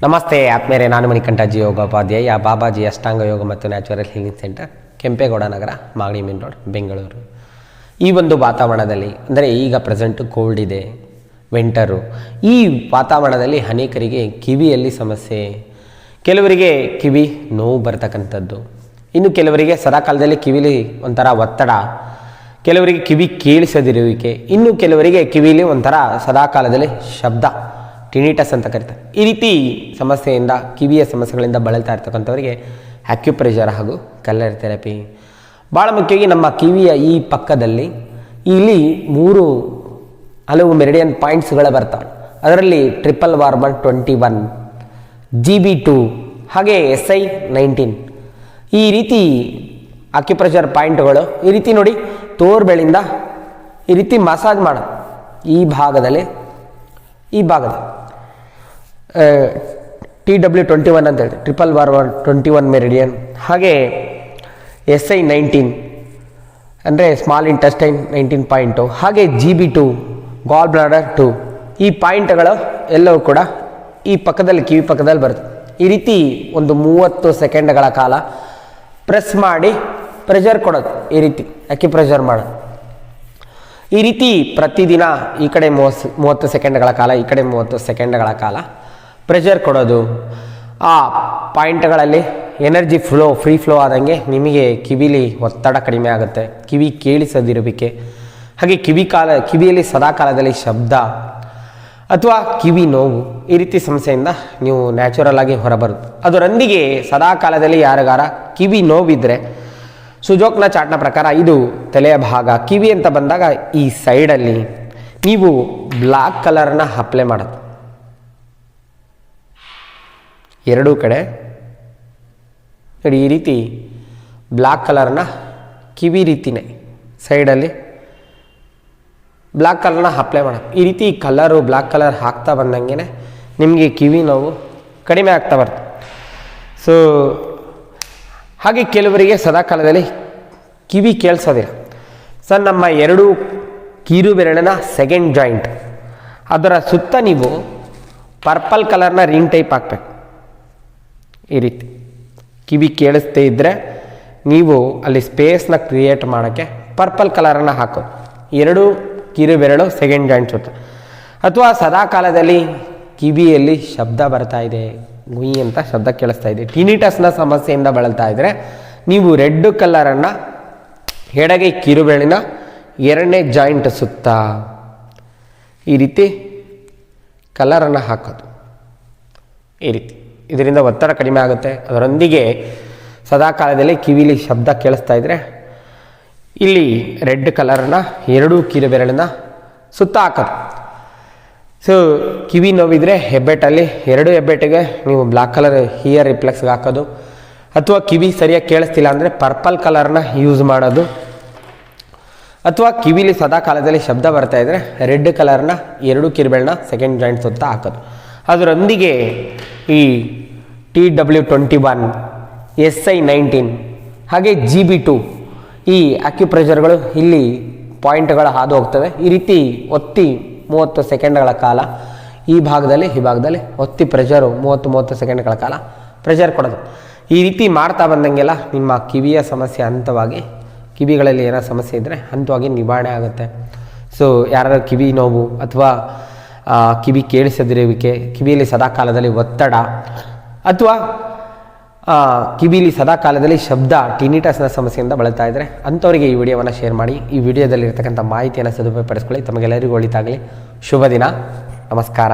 ನಮಸ್ತೆ ಆತ್ಮೇರೆ, ನಾನು ಮಣಿಕಂಠಜಿ ಯೋಗೋಪಾಧ್ಯಾಯ, ಬಾಬಾಜಿ ಅಷ್ಟಾಂಗ ಯೋಗ ಮತ್ತು ನ್ಯಾಚುರಲ್ ಹೀಲಿಂಗ್ ಸೆಂಟರ್, ಕೆಂಪೇಗೌಡ ನಗರ, ಮಾಗಡಿ ಮೇನ್ ರೋಡ್, ಬೆಂಗಳೂರು. ಈ ಒಂದು ವಾತಾವರಣದಲ್ಲಿ, ಅಂದರೆ ಈಗ ಪ್ರೆಸೆಂಟು ಕೋಲ್ಡ್ ಇದೆ, ವಿಂಟರು. ಈ ವಾತಾವರಣದಲ್ಲಿ ಅನೇಕರಿಗೆ ಕಿವಿಯಲ್ಲಿ ಸಮಸ್ಯೆ, ಕೆಲವರಿಗೆ ಕಿವಿ ನೋವು ಬರ್ತಕ್ಕಂಥದ್ದು, ಇನ್ನು ಕೆಲವರಿಗೆ ಸದಾಕಾಲದಲ್ಲಿ ಕಿವಿಲಿ ಒಂಥರ ಒತ್ತಡ, ಕೆಲವರಿಗೆ ಕಿವಿ ಕೇಳಿಸದಿರುವಿಕೆ, ಇನ್ನು ಕೆಲವರಿಗೆ ಕಿವಿಲಿ ಒಂಥರ ಸದಾಕಾಲದಲ್ಲಿ ಶಬ್ದ, ಟಿನಿಟಸ್ ಅಂತ ಕರೀತಾರೆ. ಈ ರೀತಿ ಸಮಸ್ಯೆಯಿಂದ, ಕಿವಿಯ ಸಮಸ್ಯೆಗಳಿಂದ ಬಳಲ್ತಾ ಇರ್ತಕ್ಕಂಥವರಿಗೆ ಅಕ್ಯುಪ್ರೆಷರ್ ಹಾಗೂ ಕಲರ್ ಥೆರಪಿ ಭಾಳ ಮುಖ್ಯವಾಗಿ ನಮ್ಮ ಕಿವಿಯ ಈ ಪಕ್ಕದಲ್ಲಿ ಇಲ್ಲಿ 3 ಹಲವು ಮೆರಿಡಿಯನ್ ಪಾಯಿಂಟ್ಸ್ಗಳು ಬರ್ತವೆ. ಅದರಲ್ಲಿ ಟ್ರಿಪಲ್ ವಾರ್ಮನ್ 21, GB2 ಹಾಗೆ SI19 ಈ ರೀತಿ ಅಕ್ಯುಪ್ರೆಷರ್ ಪಾಯಿಂಟ್ಗಳು. ಈ ರೀತಿ ನೋಡಿ, ತೋರ್ಬೆಳಿಂದ ಈ ರೀತಿ ಮಸಾಜ್ ಮಾಡೋದು. ಈ ಭಾಗದಲ್ಲಿ TW21 ಅಂತ ಹೇಳಿ ಟ್ರಿಪಲ್ ವಾರ್ಮನ್ 21 ಮೆರಿಡಿಯನ್, ಹಾಗೆ SI19 ಅಂದರೆ ಸ್ಮಾಲ್ ಇಂಟೆಸ್ಟೈನ್ 19 ಪಾಯಿಂಟು, ಹಾಗೆ GB2 ಗಾಲ್ ಬ್ಲಾಡರ್ 2. ಈ ಪಾಯಿಂಟ್ಗಳು ಎಲ್ಲವೂ ಕೂಡ ಈ ಪಕ್ಕದಲ್ಲಿ, ಕಿವಿ ಪಕ್ಕದಲ್ಲಿ ಬರುತ್ತೆ. ಈ ರೀತಿ ಒಂದು 30 ಸೆಕೆಂಡ್ಗಳ ಕಾಲ ಪ್ರೆಸ್ ಮಾಡಿ ಪ್ರೆಷರ್ ಕೊಡೋದು. ಈ ರೀತಿ ಅಕ್ಯುಪ್ರೆಷರ್ ಮಾಡೋದು. ಈ ರೀತಿ ಪ್ರತಿದಿನ ಈ ಕಡೆ 30 ಸೆಕೆಂಡ್ಗಳ ಕಾಲ, ಈ ಕಡೆ 30 ಸೆಕೆಂಡ್ಗಳ ಕಾಲ ಪ್ರೆಷರ್ ಕೊಡೋದು. ಆ ಪಾಯಿಂಟ್ಗಳಲ್ಲಿ ಎನರ್ಜಿ ಫ್ರೀ ಫ್ಲೋ ಆದಂಗೆ ನಿಮಗೆ ಕಿವಿಲಿ ಒತ್ತಡ ಕಡಿಮೆ ಆಗುತ್ತೆ, ಕಿವಿ ಕೇಳಿಸದಿರುವಿಕೆ, ಹಾಗೆ ಕಿವಿಯಲ್ಲಿ ಸದಾಕಾಲದಲ್ಲಿ ಶಬ್ದ ಅಥವಾ ಕಿವಿ ನೋವು, ಈ ರೀತಿ ಸಮಸ್ಯೆಯಿಂದ ನೀವು ನ್ಯಾಚುರಲ್ ಆಗಿ ಹೊರಬರುತ್ತೆ. ಅದರೊಂದಿಗೆ ಸದಾಕಾಲದಲ್ಲಿ ಯಾರಿಗಾರ ಕಿವಿ ನೋವಿದ್ರೆ, ಸುಜೋಕ್ನ ಚಾಟ್ನ ಪ್ರಕಾರ ಇದು ತಲೆಯ ಭಾಗ. ಕಿವಿ ಅಂತ ಬಂದಾಗ ಈ ಸೈಡಲ್ಲಿ ನೀವು ಬ್ಲ್ಯಾಕ್ ಕಲರ್ನ ಅಪ್ಲೈ ಮಾಡೋದು. ಎರಡೂ ಕಡೆ ನೋಡಿ, ಈ ರೀತಿ ಬ್ಲ್ಯಾಕ್ ಕಲರ್ನ ಕಿವಿ ರೀತಿನೇ ಸೈಡಲ್ಲಿ ಬ್ಲ್ಯಾಕ್ ಕಲರ್ನ ಅಪ್ಲೈ ಮಾಡೋದು. ಈ ರೀತಿ ಕಲರು ಬ್ಲ್ಯಾಕ್ ಕಲರ್ ಹಾಕ್ತಾ ಬಂದಂಗೆ ನಿಮಗೆ ಕಿವಿ ನೋವು ಕಡಿಮೆ ಆಗ್ತಾ ಬರ್ತದೆ. ಸೊ ಹಾಗೆ ಕೆಲವರಿಗೆ ಸದಾಕಾಲದಲ್ಲಿ ಕಿವಿ ಕೇಳಿಸೋದಿಲ್ಲ. ಸರ್, ನಮ್ಮ 2 ಕಿರು ಬೆರಳಿನ ಸೆಕೆಂಡ್ ಜಾಯಿಂಟ್, ಅದರ ಸುತ್ತ ನೀವು ಪರ್ಪಲ್ ಕಲರ್ನ ರಿಂಗ್ ಟೈಪ್ ಹಾಕ್ಬೇಕು. ಈ ರೀತಿ ಕಿವಿ ಕೇಳಿಸ್ತೇ ಇದ್ದರೆ ನೀವು ಅಲ್ಲಿ ಸ್ಪೇಸ್ನ ಕ್ರಿಯೇಟ್ ಮಾಡೋಕ್ಕೆ ಪರ್ಪಲ್ ಕಲರನ್ನು ಹಾಕೋದು. 2 ಕಿರು ಬೆರಳು ಸೆಕೆಂಡ್ ಜಾಯಿಂಟ್ ಸುತ್ತ. ಅಥವಾ ಸದಾಕಾಲದಲ್ಲಿ ಕಿವಿಯಲ್ಲಿ ಶಬ್ದ ಬರ್ತಾ ಇದೆ, ಗುಯಿ ಅಂತ ಶಬ್ದ ಕೇಳಿಸ್ತಾ ಇದೆ, ಟಿನಿಟಸ್ನ ಸಮಸ್ಯೆಯಿಂದ ಬಳಲ್ತಾ ಇದ್ದರೆ ನೀವು ರೆಡ್ ಕಲರನ್ನು ಎಡಗೈ ಕಿರುಬೆರಳಿನ 2ನೇ ಜಾಯಿಂಟ್ ಸುತ್ತ ಈ ರೀತಿ ಕಲರನ್ನು ಹಾಕೋದು. ಈ ರೀತಿ ಇದರಿಂದ ಒತ್ತಡ ಕಡಿಮೆ ಆಗುತ್ತೆ. ಅದರೊಂದಿಗೆ ಸದಾಕಾಲದಲ್ಲಿ ಕಿವಿಲಿ ಶಬ್ದ ಕೇಳಿಸ್ತಾ ಇದ್ದರೆ ಇಲ್ಲಿ ರೆಡ್ ಕಲರನ್ನು 2 ಕಿರುಬೆರಳಿನ ಸುತ್ತ ಹಾಕೋದು. ಸೊ ಕಿವಿ ನೋವಿದ್ರೆ ಹೆಬ್ಬೆಟ್ಟಲ್ಲಿ 2 ಹೆಬ್ಬೆಟ್ಟಿಗೆ ನೀವು ಬ್ಲ್ಯಾಕ್ ಕಲರ್ ಹಿಯರ್ ರಿಫ್ಲೆಕ್ಸ್ಗೆ ಹಾಕೋದು, ಅಥವಾ ಕಿವಿ ಸರಿಯಾಗಿ ಕೇಳಿಸ್ತಿಲ್ಲ ಅಂದರೆ ಪರ್ಪಲ್ ಕಲರ್ನ ಯೂಸ್ ಮಾಡೋದು, ಅಥವಾ ಕಿವಿಲಿ ಸದಾಕಾಲದಲ್ಲಿ ಶಬ್ದ ಬರ್ತಾ ಇದ್ದರೆ ರೆಡ್ ಕಲರ್ನ 2 ಕಿರುಬೆರಳಿನ ಸೆಕೆಂಡ್ ಜಾಯಿಂಟ್ ಸುತ್ತ ಹಾಕೋದು. ಅದರೊಂದಿಗೆ ಈ TW21, SI19 ಹಾಗೆ GB2 ಈ ಅಕ್ಯುಪ್ರೆಷರ್ಗಳು ಇಲ್ಲಿ ಪಾಯಿಂಟ್ಗಳು ಹಾದು ಹೋಗ್ತವೆ. ಈ ರೀತಿ ಒತ್ತಿ 30 ಸೆಕೆಂಡ್ಗಳ ಕಾಲ ಈ ಭಾಗದಲ್ಲಿ ಒತ್ತಿ ಪ್ರೆಷರು 30 ಸೆಕೆಂಡ್ಗಳ ಕಾಲ ಪ್ರೆಷರ್ ಕೊಡೋದು. ಈ ರೀತಿ ಮಾಡ್ತಾ ಬಂದಂಗೆಲ್ಲ ನಿಮ್ಮ ಕಿವಿಯ ಸಮಸ್ಯೆ ಹಂತವಾಗಿ, ಕಿವಿಗಳಲ್ಲಿ ಏನೋ ಸಮಸ್ಯೆ ಇದ್ದರೆ ಹಂತವಾಗಿ ನಿವಾರಣೆ ಆಗುತ್ತೆ. ಸೊ ಯಾರು ಕಿವಿ ನೋವು ಅಥವಾ ಕಿವಿ ಕೇಳಿಸದಿರುವಿಕೆ, ಕಿವಿಯಲ್ಲಿ ಸದಾಕಾಲದಲ್ಲಿ ಒತ್ತಡ, ಅಥವಾ ಕಿವಿಲಿ ಸದಾಕಾಲದಲ್ಲಿ ಶಬ್ದ, ಟಿನಿಟಸ್ನ ಸಮಸ್ಯೆಯಿಂದ ಬಳಲ್ತಾ ಇದ್ದರೆ ಅಂಥವರಿಗೆ ಈ ವಿಡಿಯೋವನ್ನು ಶೇರ್ ಮಾಡಿ. ಈ ವಿಡಿಯೋದಲ್ಲಿರ್ತಕ್ಕಂಥ ಮಾಹಿತಿಯನ್ನು ಸದುಪಯೋಗಪಡಿಸ್ಕೊಳ್ಳಿ. ತಮಗೆಲ್ಲರಿಗೂ ಒಳಿತಾಗಲಿ. ಶುಭ ದಿನ. ನಮಸ್ಕಾರ.